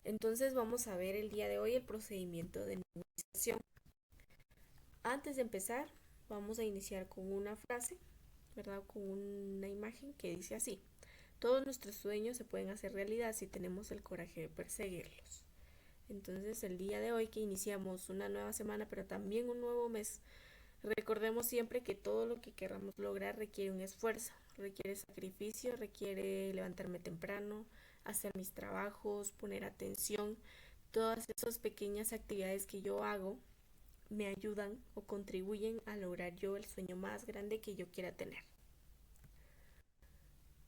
Entonces vamos a ver el día de hoy el procedimiento de nebulización. Antes de empezar, vamos a iniciar con una frase, ¿verdad? Con una imagen que dice así: todos nuestros sueños se pueden hacer realidad si tenemos el coraje de perseguirlos. Entonces, el día de hoy que iniciamos una nueva semana, pero también un nuevo mes, recordemos siempre que todo lo que queramos lograr requiere un esfuerzo, requiere sacrificio, requiere levantarme temprano, hacer mis trabajos, poner atención. Todas esas pequeñas actividades que yo hago me ayudan o contribuyen a lograr yo el sueño más grande que yo quiera tener.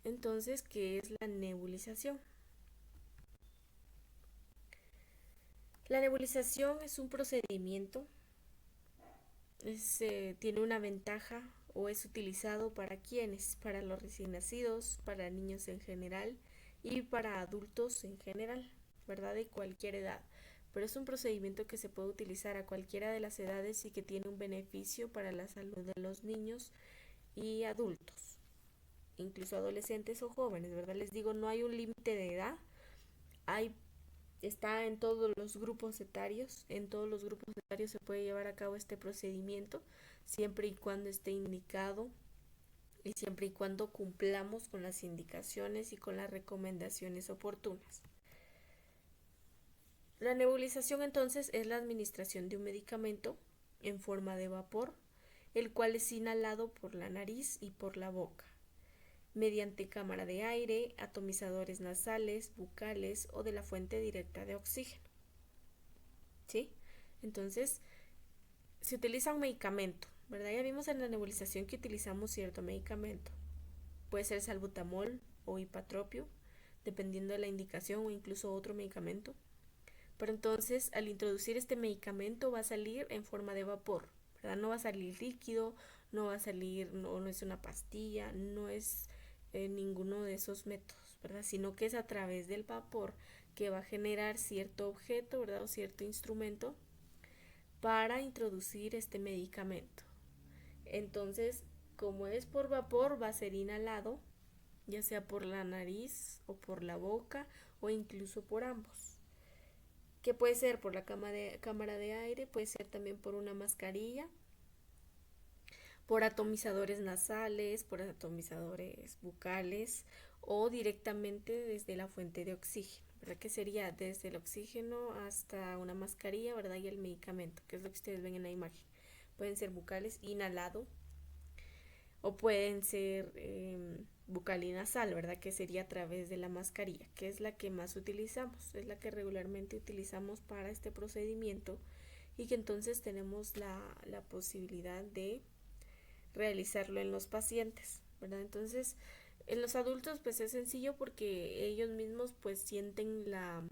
Entonces, ¿qué es la nebulización? La nebulización es un procedimiento, tiene una ventaja o es utilizado para quienes, para los recién nacidos, para niños en general y para adultos en general, ¿verdad? De cualquier edad. Pero es un procedimiento que se puede utilizar a cualquiera de las edades y que tiene un beneficio para la salud de los niños y adultos, incluso adolescentes o jóvenes, ¿verdad? Les digo, no hay un límite de edad, hay está en todos los grupos etarios, en todos los grupos etarios se puede llevar a cabo este procedimiento, siempre y cuando esté indicado y siempre y cuando cumplamos con las indicaciones y con las recomendaciones oportunas. La nebulización entonces es la administración de un medicamento en forma de vapor, el cual es inhalado por la nariz y por la boca, mediante cámara de aire, atomizadores nasales, bucales o de la fuente directa de oxígeno. ¿Sí? Entonces, se utiliza un medicamento, ¿verdad? Ya vimos en la nebulización que utilizamos cierto medicamento. Puede ser salbutamol o hipatropio, dependiendo de la indicación, o incluso otro medicamento. Pero entonces, al introducir este medicamento va a salir en forma de vapor, ¿verdad? No va a salir líquido, no va a salir, no es una pastilla, no es ninguno de esos métodos, ¿verdad? Sino que es a través del vapor que va a generar cierto objeto, ¿verdad? O cierto instrumento para introducir este medicamento. Entonces, como es por vapor, va a ser inhalado, ya sea por la nariz o por la boca o incluso por ambos. Que puede ser por la cámara de aire, puede ser también por una mascarilla, por atomizadores nasales, por atomizadores bucales o directamente desde la fuente de oxígeno, ¿verdad? Que sería desde el oxígeno hasta una mascarilla, ¿verdad? Y el medicamento, que es lo que ustedes ven en la imagen. Pueden ser bucales inhalado o pueden ser bucal y nasal, ¿verdad? Que sería a través de la mascarilla, que es la que más utilizamos, es la que regularmente utilizamos para este procedimiento y que entonces tenemos la posibilidad de realizarlo en los pacientes, ¿verdad? Entonces, en los adultos pues es sencillo porque ellos mismos pues sienten la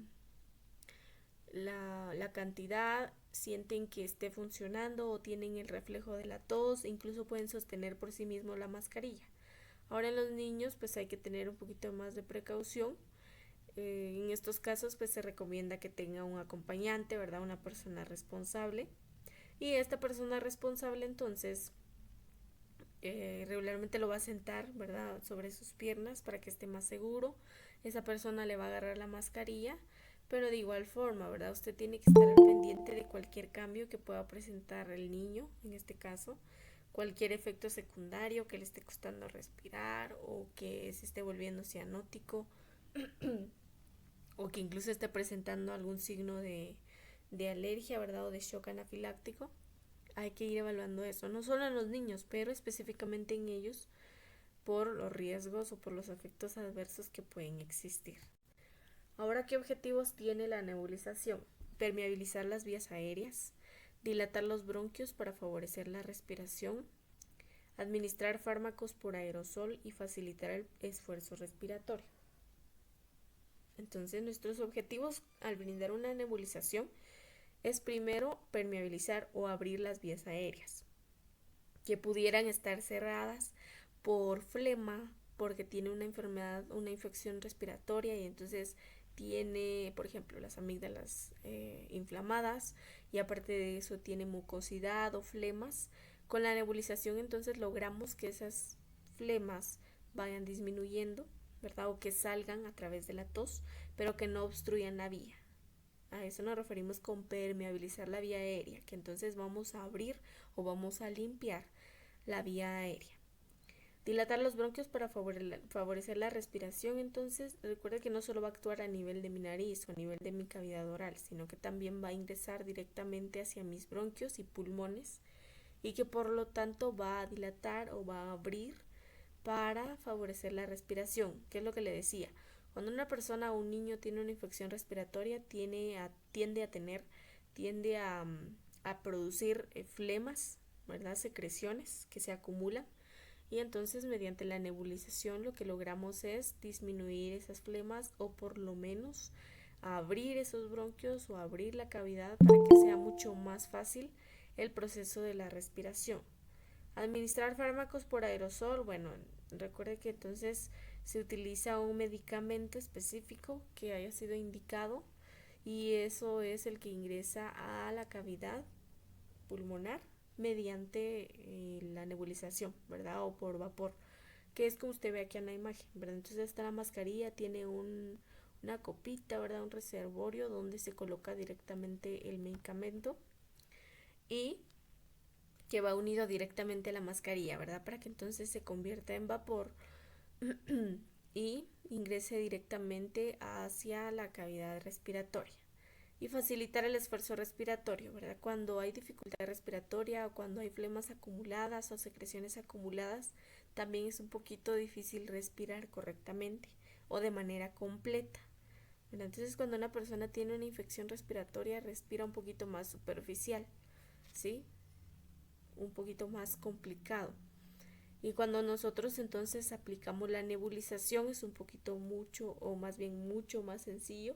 cantidad, sienten que esté funcionando o tienen el reflejo de la tos, incluso pueden sostener por sí mismos la mascarilla. Ahora en los niños pues hay que tener un poquito más de precaución. En estos casos pues se recomienda que tenga un acompañante, ¿verdad? Una persona responsable. Y esta persona responsable entonces regularmente lo va a sentar, ¿verdad? Sobre sus piernas para que esté más seguro. Esa persona le va a agarrar la mascarilla, pero de igual forma, ¿verdad? Usted tiene que estar al pendiente de cualquier cambio que pueda presentar el niño, en este caso, cualquier efecto secundario que le esté costando respirar o que se esté volviendo cianótico o que incluso esté presentando algún signo de alergia, ¿verdad? O de shock anafiláctico. Hay que ir evaluando eso, no solo en los niños, pero específicamente en ellos por los riesgos o por los efectos adversos que pueden existir. Ahora, ¿qué objetivos tiene la nebulización? Permeabilizar las vías aéreas, dilatar los bronquios para favorecer la respiración, administrar fármacos por aerosol y facilitar el esfuerzo respiratorio. Entonces, nuestros objetivos al brindar una nebulización es primero permeabilizar o abrir las vías aéreas, que pudieran estar cerradas por flema, porque tiene una enfermedad, una infección respiratoria y entonces tiene, por ejemplo, las amígdalas inflamadas y aparte de eso tiene mucosidad o flemas. Con la nebulización entonces logramos que esas flemas vayan disminuyendo, ¿verdad? O que salgan a través de la tos, pero que no obstruyan la vía. A eso nos referimos con permeabilizar la vía aérea, que entonces vamos a abrir o vamos a limpiar la vía aérea. Dilatar los bronquios para favorecer la respiración, entonces recuerda que no solo va a actuar a nivel de mi nariz o a nivel de mi cavidad oral, sino que también va a ingresar directamente hacia mis bronquios y pulmones y que por lo tanto va a dilatar o va a abrir para favorecer la respiración. ¿Qué es lo que le decía? Cuando una persona o un niño tiene una infección respiratoria, tiende a producir flemas, ¿verdad? Secreciones que se acumulan y entonces mediante la nebulización lo que logramos es disminuir esas flemas o por lo menos abrir esos bronquios o abrir la cavidad para que sea mucho más fácil el proceso de la respiración. Administrar fármacos por aerosol, bueno, recuerde que entonces se utiliza un medicamento específico que haya sido indicado y eso es el que ingresa a la cavidad pulmonar mediante la nebulización, ¿verdad? O por vapor, que es como usted ve aquí en la imagen, ¿verdad? Entonces esta la mascarilla tiene una copita, ¿verdad? Un reservorio donde se coloca directamente el medicamento y que va unido directamente a la mascarilla, ¿verdad? Para que entonces se convierta en vapor y ingrese directamente hacia la cavidad respiratoria y facilitar el esfuerzo respiratorio, ¿verdad? Cuando hay dificultad respiratoria o cuando hay flemas acumuladas o secreciones acumuladas, también es un poquito difícil respirar correctamente o de manera completa, ¿verdad? Entonces, cuando una persona tiene una infección respiratoria, respira un poquito más superficial, ¿sí? Un poquito más complicado. Y cuando nosotros entonces aplicamos la nebulización es un poquito mucho o más bien mucho más sencillo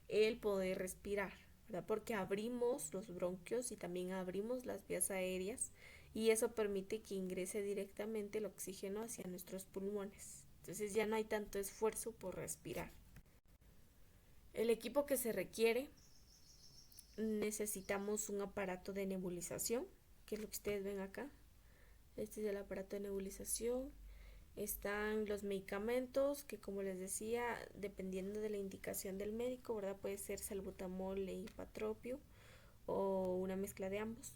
el poder respirar, ¿verdad? Porque abrimos los bronquios y también abrimos las vías aéreas y eso permite que ingrese directamente el oxígeno hacia nuestros pulmones. Entonces ya no hay tanto esfuerzo por respirar. El equipo que se requiere, necesitamos un aparato de nebulización, que es lo que ustedes ven acá. Este es el aparato de nebulización. Están los medicamentos que, como les decía, dependiendo de la indicación del médico, ¿verdad? Puede ser salbutamol e hipatropio o una mezcla de ambos,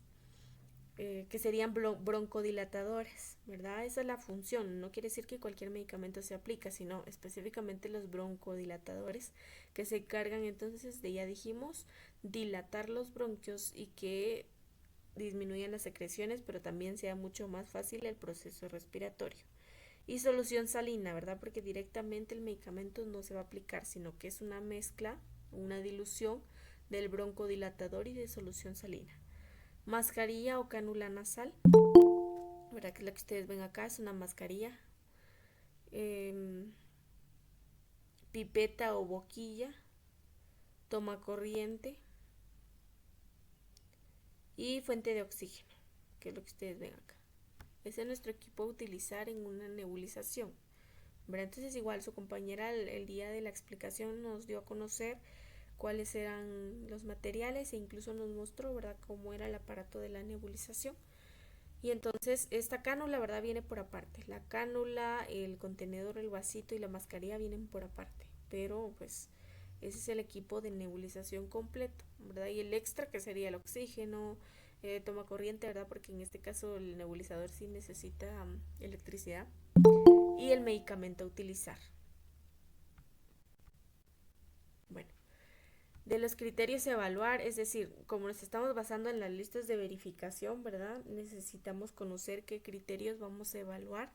que serían broncodilatadores, ¿verdad? Esa es la función. No quiere decir que cualquier medicamento se aplica, sino específicamente los broncodilatadores que se encargan entonces de, ya dijimos, dilatar los bronquios y que disminuyan las secreciones, pero también sea mucho más fácil el proceso respiratorio. Y solución salina, ¿verdad? Porque directamente el medicamento no se va a aplicar, sino que es una mezcla, una dilución del broncodilatador y de solución salina. Mascarilla o cánula nasal, ¿verdad? Que es la que ustedes ven acá, es una mascarilla. Pipeta o boquilla, toma corriente y fuente de oxígeno, que es lo que ustedes ven acá. Ese es nuestro equipo a utilizar en una nebulización, ¿verdad? Entonces igual su compañera el día de la explicación nos dio a conocer cuáles eran los materiales e incluso nos mostró, ¿verdad?, cómo era el aparato de la nebulización. Y entonces esta cánula, ¿verdad?, viene por aparte. La cánula, el contenedor, el vasito y la mascarilla vienen por aparte, pero pues ese es el equipo de nebulización completo, ¿verdad? Y el extra que sería el oxígeno, toma corriente, ¿verdad? Porque en este caso el nebulizador sí necesita electricidad y el medicamento a utilizar. Bueno, de los criterios a evaluar, es decir, como nos estamos basando en las listas de verificación, ¿verdad? Necesitamos conocer qué criterios vamos a evaluar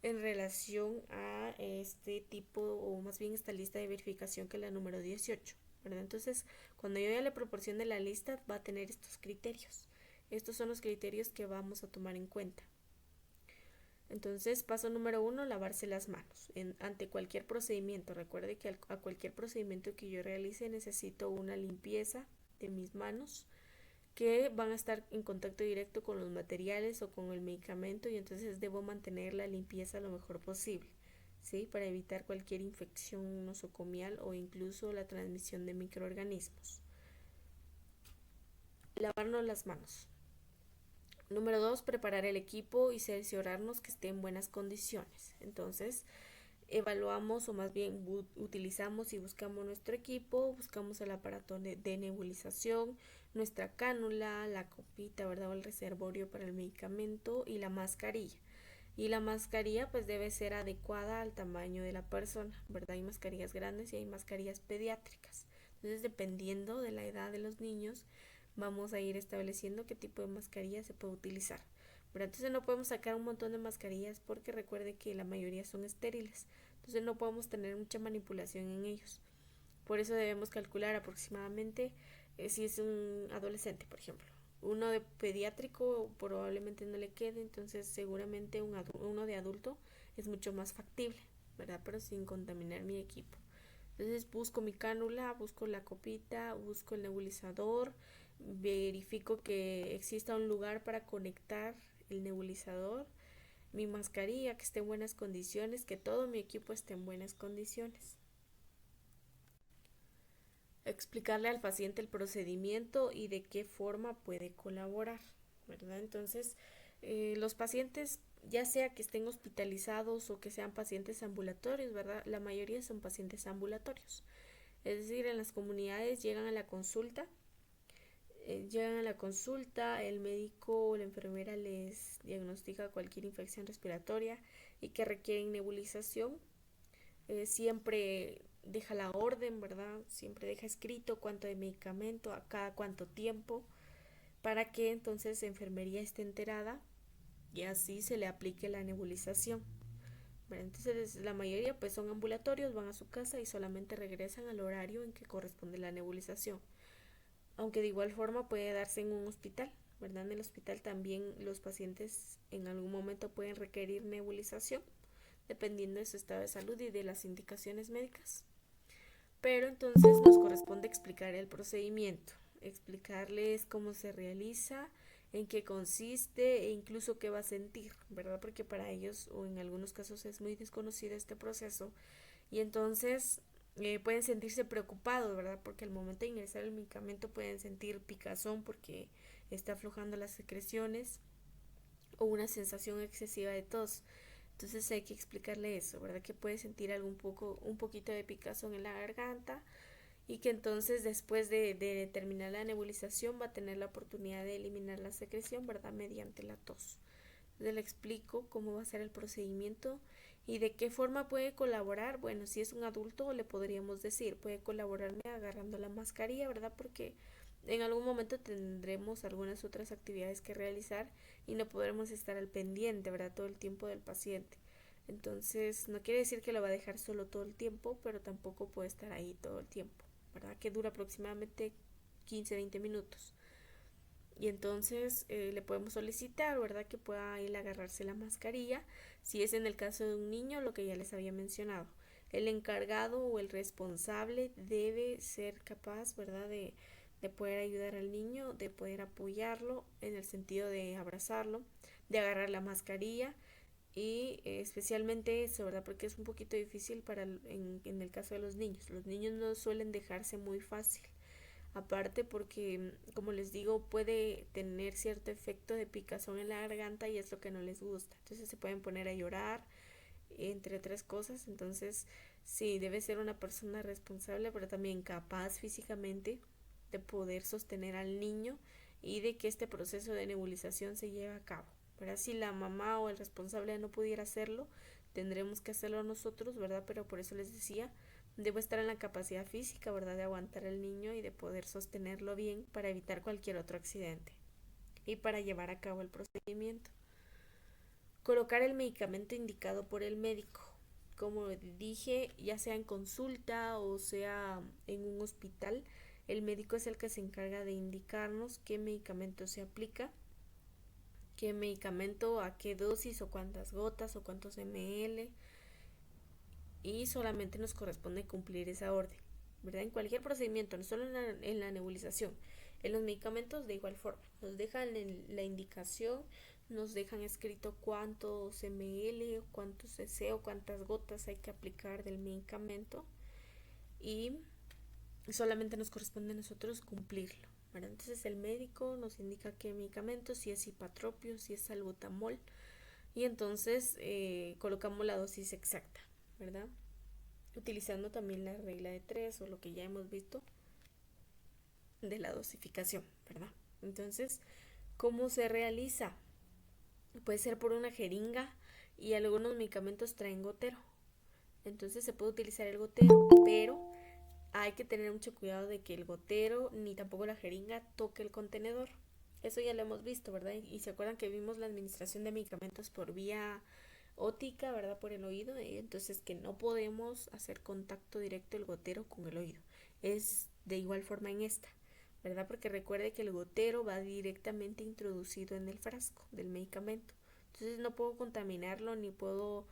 en relación a este tipo, o más bien esta lista de verificación que es la número 18, ¿verdad? Entonces, cuando yo ya le proporcione la lista, va a tener estos criterios. Estos son los criterios que vamos a tomar en cuenta. Entonces, paso número 1, lavarse las manos. Ante cualquier procedimiento, recuerde que a cualquier procedimiento que yo realice necesito una limpieza de mis manos que van a estar en contacto directo con los materiales o con el medicamento y entonces debo mantener la limpieza lo mejor posible, ¿sí? Para evitar cualquier infección nosocomial o incluso la transmisión de microorganismos. Lavarnos las manos. Número 2, preparar el equipo y cerciorarnos que esté en buenas condiciones. Entonces, evaluamos o más bien utilizamos y buscamos nuestro equipo, buscamos el aparato de nebulización, nuestra cánula, la copita, ¿verdad? O el reservorio para el medicamento y la mascarilla. Y la mascarilla pues debe ser adecuada al tamaño de la persona, ¿verdad? Hay mascarillas grandes y hay mascarillas pediátricas. Entonces, dependiendo de la edad de los niños, vamos a ir estableciendo qué tipo de mascarilla se puede utilizar. Pero entonces no podemos sacar un montón de mascarillas porque recuerde que la mayoría son estériles. Entonces no podemos tener mucha manipulación en ellos. Por eso debemos calcular aproximadamente si es un adolescente, por ejemplo. Uno de pediátrico probablemente no le quede, entonces seguramente uno de adulto es mucho más factible, ¿verdad? Pero sin contaminar mi equipo. Entonces busco mi cánula, busco la copita, busco el nebulizador, verifico que exista un lugar para conectar el nebulizador, mi mascarilla que esté en buenas condiciones, que todo mi equipo esté en buenas condiciones. Explicarle al paciente el procedimiento y de qué forma puede colaborar, ¿verdad? Entonces, los pacientes, ya sea que estén hospitalizados o que sean pacientes ambulatorios, ¿verdad? La mayoría son pacientes ambulatorios. Es decir, en las comunidades llegan a la consulta, el médico o la enfermera les diagnostica cualquier infección respiratoria y que requieren nebulización. Siempre deja la orden, ¿verdad? Siempre deja escrito cuánto de medicamento, a cada cuánto tiempo, para que entonces la enfermería esté enterada y así se le aplique la nebulización. Bueno, entonces la mayoría pues son ambulatorios, van a su casa y solamente regresan al horario en que corresponde la nebulización. Aunque de igual forma puede darse en un hospital, ¿verdad? En el hospital también los pacientes en algún momento pueden requerir nebulización, dependiendo de su estado de salud y de las indicaciones médicas. Pero entonces nos corresponde explicar el procedimiento, explicarles cómo se realiza, en qué consiste e incluso qué va a sentir, ¿verdad? Porque para ellos o en algunos casos es muy desconocido este proceso y entonces pueden sentirse preocupados, ¿verdad? Porque al momento de ingresar el medicamento pueden sentir picazón porque está aflojando las secreciones o una sensación excesiva de tos. Entonces hay que explicarle eso, ¿verdad? Que puede sentir un poquito de picazón en la garganta y que entonces después de terminar la nebulización va a tener la oportunidad de eliminar la secreción, ¿verdad? Mediante la tos. Entonces le explico cómo va a ser el procedimiento y de qué forma puede colaborar. Bueno, si es un adulto le podríamos decir, puede colaborarme agarrando la mascarilla, ¿verdad? Porque en algún momento tendremos algunas otras actividades que realizar y no podremos estar al pendiente, ¿verdad? Todo el tiempo del paciente. Entonces, no quiere decir que lo va a dejar solo todo el tiempo, pero tampoco puede estar ahí todo el tiempo, ¿verdad? Que dura aproximadamente 15-20 minutos. Y entonces le podemos solicitar, ¿verdad? Que pueda ir a agarrarse la mascarilla. Si es en el caso de un niño, lo que ya les había mencionado. El encargado o el responsable debe ser capaz, ¿verdad? De poder ayudar al niño, de poder apoyarlo en el sentido de abrazarlo, de agarrar la mascarilla y especialmente eso, ¿verdad? Porque es un poquito difícil en el caso de los niños. Los niños no suelen dejarse muy fácil. Aparte porque, como les digo, puede tener cierto efecto de picazón en la garganta y es lo que no les gusta. Entonces se pueden poner a llorar, entre otras cosas. Entonces, sí, debe ser una persona responsable, pero también capaz físicamente de poder sostener al niño y de que este proceso de nebulización se lleve a cabo. Pero si la mamá o el responsable no pudiera hacerlo, tendremos que hacerlo nosotros, ¿verdad? Pero por eso les decía, debo estar en la capacidad física, ¿verdad? De aguantar al niño y de poder sostenerlo bien para evitar cualquier otro accidente y para llevar a cabo el procedimiento. Colocar el medicamento indicado por el médico. Como dije, ya sea en consulta o sea en un hospital, el médico es el que se encarga de indicarnos qué medicamento se aplica, qué medicamento, a qué dosis o cuántas gotas o cuántos ml, y solamente nos corresponde cumplir esa orden, ¿verdad? En cualquier procedimiento, no solo en la nebulización, en los medicamentos de igual forma, nos dejan la indicación, nos dejan escrito cuántos ml, cuántos cc o cuántas gotas hay que aplicar del medicamento y solamente nos corresponde a nosotros cumplirlo, ¿verdad? Entonces el médico nos indica qué medicamento, si es hipatropio, si es salbutamol y entonces colocamos la dosis exacta. ¿verdad? Utilizando también la regla de 3 o lo que ya hemos visto de la dosificación, ¿verdad? Entonces, ¿cómo se realiza? Puede ser por una jeringa y algunos medicamentos traen gotero. Entonces se puede utilizar el gotero, pero hay que tener mucho cuidado de que el gotero ni tampoco la jeringa toque el contenedor. Eso ya lo hemos visto, ¿verdad? Y se acuerdan que vimos la administración de medicamentos por vía ótica, ¿verdad? Por el oído. Entonces que no podemos hacer contacto directo el gotero con el oído. Es de igual forma en esta, ¿verdad? Porque recuerde que el gotero va directamente introducido en el frasco del medicamento. Entonces no puedo contaminarlo ni puedo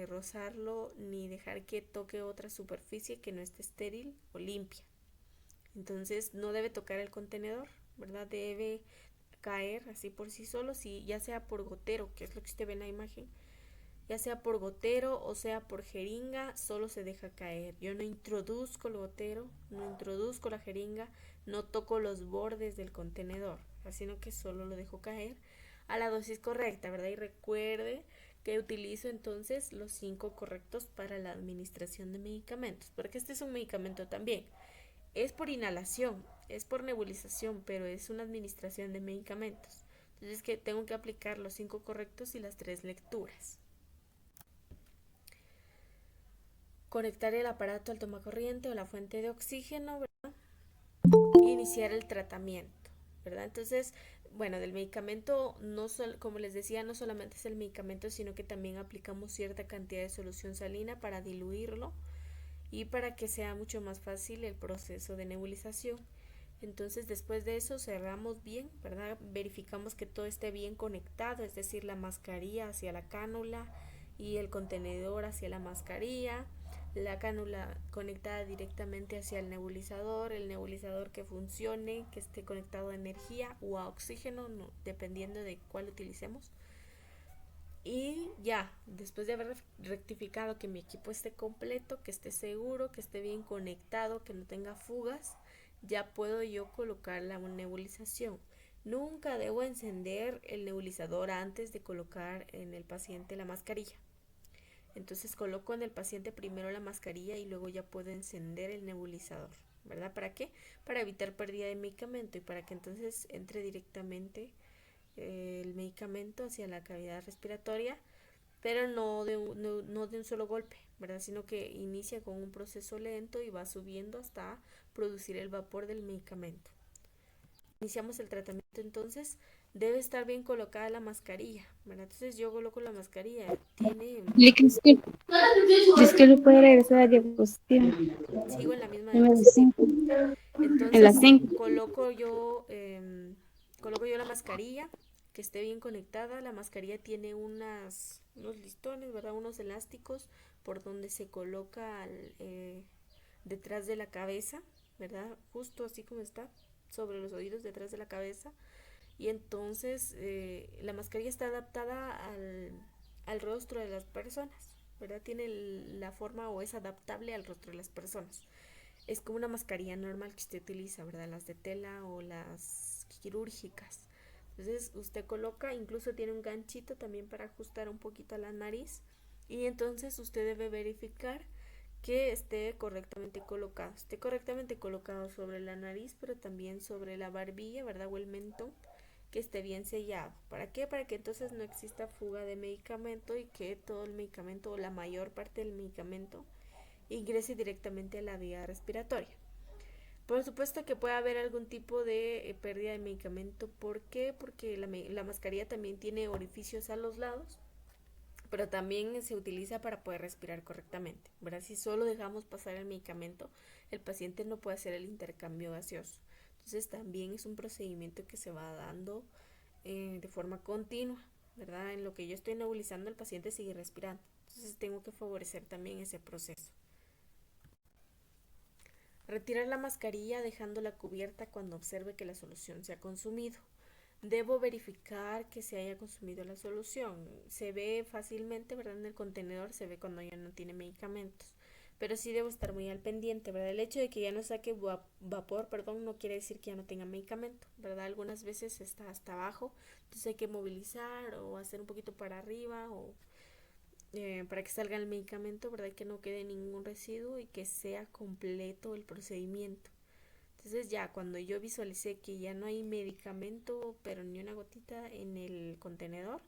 rozarlo ni dejar que toque otra superficie que no esté estéril o limpia. Entonces no debe tocar el contenedor, ¿verdad? Debe caer así por sí solo, si ya sea por gotero, que es lo que usted ve en la imagen, ya sea por gotero o sea por jeringa, solo se deja caer. Yo no introduzco el gotero, no introduzco la jeringa, no toco los bordes del contenedor, sino que solo lo dejo caer a la dosis correcta, ¿verdad? Y recuerde que utilizo entonces los 5 correctos para la administración de medicamentos, porque este es un medicamento también. Es por inhalación, es por nebulización, pero es una administración de medicamentos. Entonces que tengo que aplicar los 5 correctos y las 3 lecturas. Conectar el aparato al tomacorriente o la fuente de oxígeno, ¿verdad? Iniciar el tratamiento, ¿verdad? Entonces, bueno, del medicamento, como les decía, no solamente es el medicamento, sino que también aplicamos cierta cantidad de solución salina para diluirlo y para que sea mucho más fácil el proceso de nebulización. Entonces, después de eso cerramos bien, ¿verdad? Verificamos que todo esté bien conectado, es decir, la mascarilla hacia la cánula y el contenedor hacia la mascarilla, la cánula conectada directamente hacia el nebulizador que funcione, que esté conectado a energía o a oxígeno, no, dependiendo de cuál utilicemos. Y ya, después de haber rectificado que mi equipo esté completo, que esté seguro, que esté bien conectado, que no tenga fugas, ya puedo yo colocar la nebulización. Nunca debo encender el nebulizador antes de colocar en el paciente la mascarilla. Entonces coloco en el paciente primero la mascarilla y luego ya puedo encender el nebulizador, ¿verdad? ¿Para qué? Para evitar pérdida de medicamento y para que entonces entre directamente el medicamento hacia la cavidad respiratoria, pero no de un solo golpe, ¿verdad? Sino que inicia con un proceso lento y va subiendo hasta producir el vapor del medicamento. Iniciamos el tratamiento, entonces debe estar bien colocada la mascarilla, ¿verdad? Entonces yo coloco la mascarilla, tiene... Disculpe, ¿puede regresar a la diapositiva? Sigo en la misma Número diapositiva. 5. En la Entonces 5. coloco yo la mascarilla, que esté bien conectada. La mascarilla tiene unos listones, ¿verdad? Unos elásticos por donde se coloca detrás de la cabeza, ¿verdad? Justo así como está, sobre los oídos, detrás de la cabeza. Y entonces la mascarilla está adaptada al rostro de las personas, ¿verdad? Tiene la forma o es adaptable al rostro de las personas. Es como una mascarilla normal que usted utiliza, ¿verdad? Las de tela o las quirúrgicas. Entonces usted coloca, incluso tiene un ganchito también para ajustar un poquito a la nariz. Y entonces usted debe verificar que esté correctamente colocado. Esté correctamente colocado sobre la nariz, pero también sobre la barbilla, ¿verdad? O el mentón, que esté bien sellado. ¿Para qué? Para que entonces no exista fuga de medicamento y que todo el medicamento o la mayor parte del medicamento ingrese directamente a la vía respiratoria. Por supuesto que puede haber algún tipo de pérdida de medicamento. ¿Por qué? Porque la mascarilla también tiene orificios a los lados, pero también se utiliza para poder respirar correctamente, ¿verdad? Si solo dejamos pasar el medicamento, el paciente no puede hacer el intercambio gaseoso. Entonces también es un procedimiento que se va dando de forma continua, ¿verdad? En lo que yo estoy nebulizando, el paciente sigue respirando. Entonces tengo que favorecer también ese proceso. Retirar la mascarilla dejándola cubierta cuando observe que la solución se ha consumido. Debo verificar que se haya consumido la solución. Se ve fácilmente, ¿verdad? En el contenedor se ve cuando ya no tiene medicamentos. Pero sí debo estar muy al pendiente, ¿verdad? El hecho de que ya no saque vapor, perdón, no quiere decir que ya no tenga medicamento, ¿verdad? Algunas veces está hasta abajo, entonces hay que movilizar o hacer un poquito para arriba para que salga el medicamento, ¿verdad? Que no quede ningún residuo y que sea completo el procedimiento. Entonces ya cuando yo visualicé que ya no hay medicamento, pero ni una gotita en el contenedor,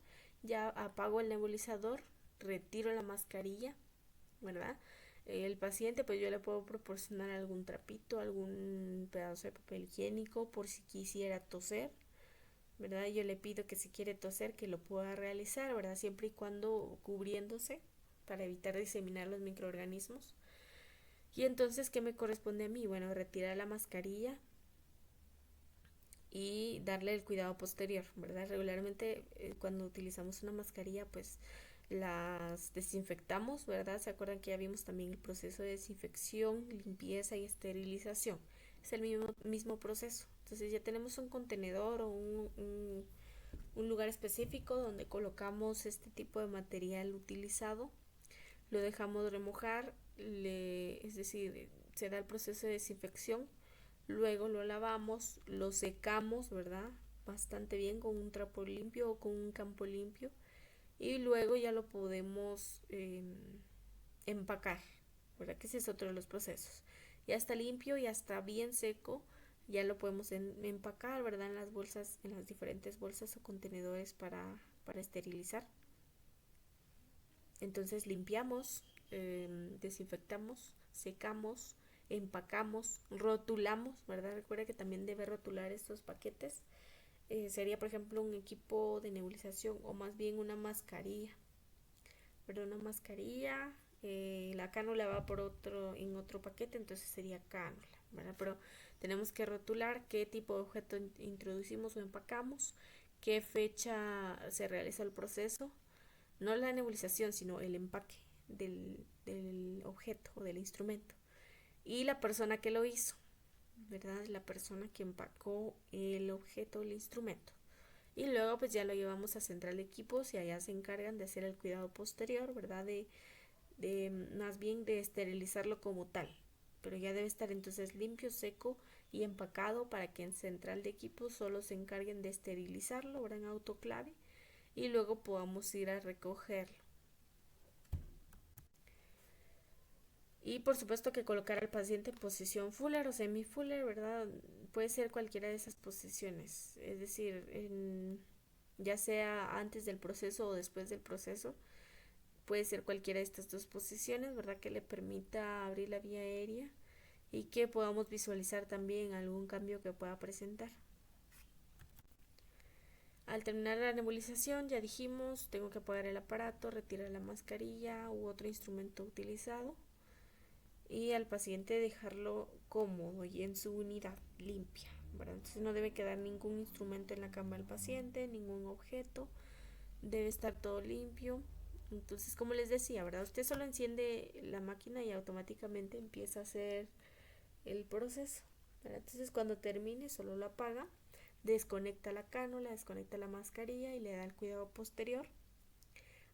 ya apago el nebulizador, retiro la mascarilla, ¿verdad? El paciente, pues yo le puedo proporcionar algún trapito, algún pedazo de papel higiénico por si quisiera toser, ¿verdad? Yo le pido que si quiere toser que lo pueda realizar, ¿verdad? Siempre y cuando cubriéndose para evitar diseminar los microorganismos. Y entonces, ¿qué me corresponde a mí? Bueno, retirar la mascarilla y darle el cuidado posterior, ¿verdad? Regularmente cuando utilizamos una mascarilla, pues las desinfectamos, ¿verdad? ¿Se acuerdan que ya vimos también el proceso de desinfección, limpieza y esterilización? Es el mismo proceso. Entonces ya tenemos un contenedor o un lugar específico donde colocamos este tipo de material utilizado, lo dejamos remojar, es decir, se da el proceso de desinfección, luego lo lavamos, lo secamos, ¿verdad? Bastante bien con un trapo limpio o con un campo limpio y luego ya lo podemos empacar, ¿verdad? Que ese es otro de los procesos. Ya está limpio, ya está bien seco, ya lo podemos empacar, ¿verdad? En las bolsas, en las diferentes bolsas o contenedores para esterilizar. Entonces limpiamos, desinfectamos, secamos, empacamos, rotulamos, ¿verdad? Recuerda que también debe rotular estos paquetes. Sería, por ejemplo, un equipo de nebulización o más bien una mascarilla. Pero una mascarilla, la cánula va en otro paquete, entonces sería cánula, ¿verdad? Pero tenemos que rotular qué tipo de objeto introducimos o empacamos, qué fecha se realiza el proceso, no la nebulización, sino el empaque del objeto o del instrumento. Y la persona que lo hizo, ¿verdad? La persona que empacó el objeto o el instrumento. Y luego pues ya lo llevamos a central de equipos y allá se encargan de hacer el cuidado posterior, ¿verdad? De más bien de esterilizarlo como tal. Pero ya debe estar entonces limpio, seco y empacado para que en central de equipos solo se encarguen de esterilizarlo, ¿verdad? En autoclave y luego podamos ir a recogerlo. Y por supuesto que colocar al paciente en posición Fuller o semi-Fuller, ¿verdad? Puede ser cualquiera de esas posiciones, es decir, ya sea antes del proceso o después del proceso, puede ser cualquiera de estas dos posiciones, ¿verdad? Que le permita abrir la vía aérea y que podamos visualizar también algún cambio que pueda presentar. Al terminar la nebulización, ya dijimos, tengo que apagar el aparato, retirar la mascarilla u otro instrumento utilizado y al paciente dejarlo cómodo y en su unidad limpia, ¿verdad? Entonces no debe quedar ningún instrumento en la cama del paciente, ningún objeto, debe estar todo limpio. Entonces, como les decía, ¿verdad? Usted solo enciende la máquina y automáticamente empieza a hacer el proceso, ¿verdad? Entonces, cuando termine, solo lo apaga, desconecta la cánula, desconecta la mascarilla y le da el cuidado posterior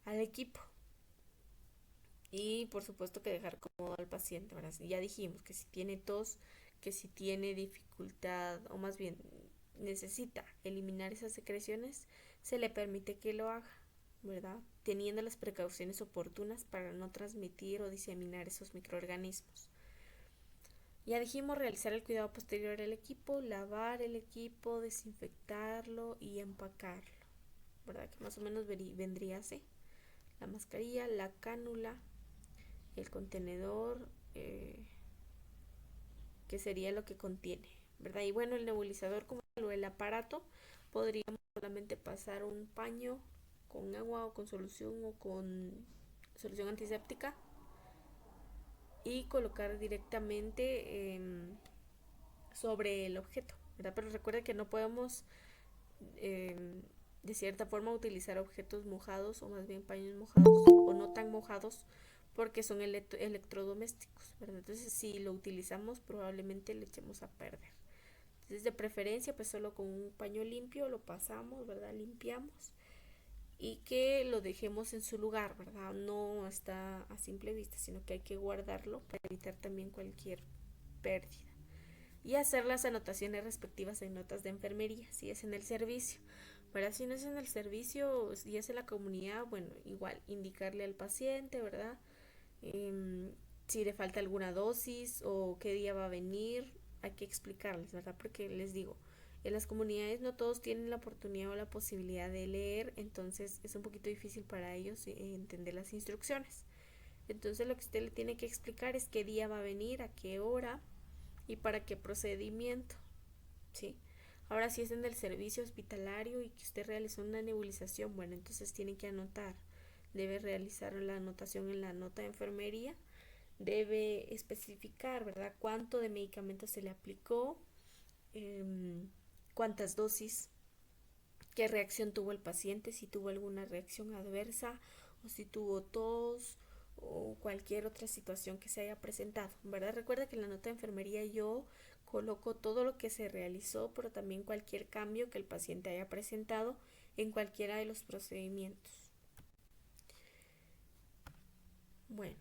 al equipo. Y por supuesto que dejar cómodo al paciente, ¿verdad? Ya dijimos que si tiene tos, que si tiene dificultad o más bien necesita eliminar esas secreciones, se le permite que lo haga, ¿verdad? Teniendo las precauciones oportunas para no transmitir o diseminar esos microorganismos. Ya dijimos realizar el cuidado posterior del equipo, lavar el equipo, desinfectarlo y empacarlo, ¿verdad? Que más o menos vendría así. La mascarilla, la cánula, el contenedor, que sería lo que contiene, ¿verdad? Y bueno, el nebulizador como el aparato, podríamos solamente pasar un paño con agua o con solución o con solución antiséptica y colocar directamente sobre el objeto, ¿verdad? Pero recuerda que no podemos de cierta forma utilizar objetos mojados o más bien paños mojados o no tan mojados porque son electrodomésticos, ¿verdad? Entonces si lo utilizamos probablemente le echemos a perder. Entonces de preferencia pues solo con un paño limpio lo pasamos, ¿verdad? Limpiamos y que lo dejemos en su lugar, ¿verdad? No está a simple vista, sino que hay que guardarlo para evitar también cualquier pérdida. Y hacer las anotaciones respectivas en notas de enfermería, si es en el servicio. ¿verdad? Si no es en el servicio, si es en la comunidad, bueno, igual, indicarle al paciente, ¿verdad? Em, si le falta alguna dosis o qué día va a venir, hay que explicarles, ¿verdad? Porque les digo, en las comunidades no todos tienen la oportunidad o la posibilidad de leer, entonces es un poquito difícil para ellos entender las instrucciones. Entonces lo que usted le tiene que explicar es qué día va a venir, a qué hora y para qué procedimiento, ¿sí? Ahora, si es en el servicio hospitalario y que usted realizó una nebulización, bueno, entonces tiene que anotar, debe realizar la anotación en la nota de enfermería, debe especificar, ¿verdad?, cuánto de medicamento se le aplicó, cuántas dosis, qué reacción tuvo el paciente, si tuvo alguna reacción adversa o si tuvo tos o cualquier otra situación que se haya presentado, ¿verdad? Recuerda que en la nota de enfermería yo coloco todo lo que se realizó, pero también cualquier cambio que el paciente haya presentado en cualquiera de los procedimientos. Bueno,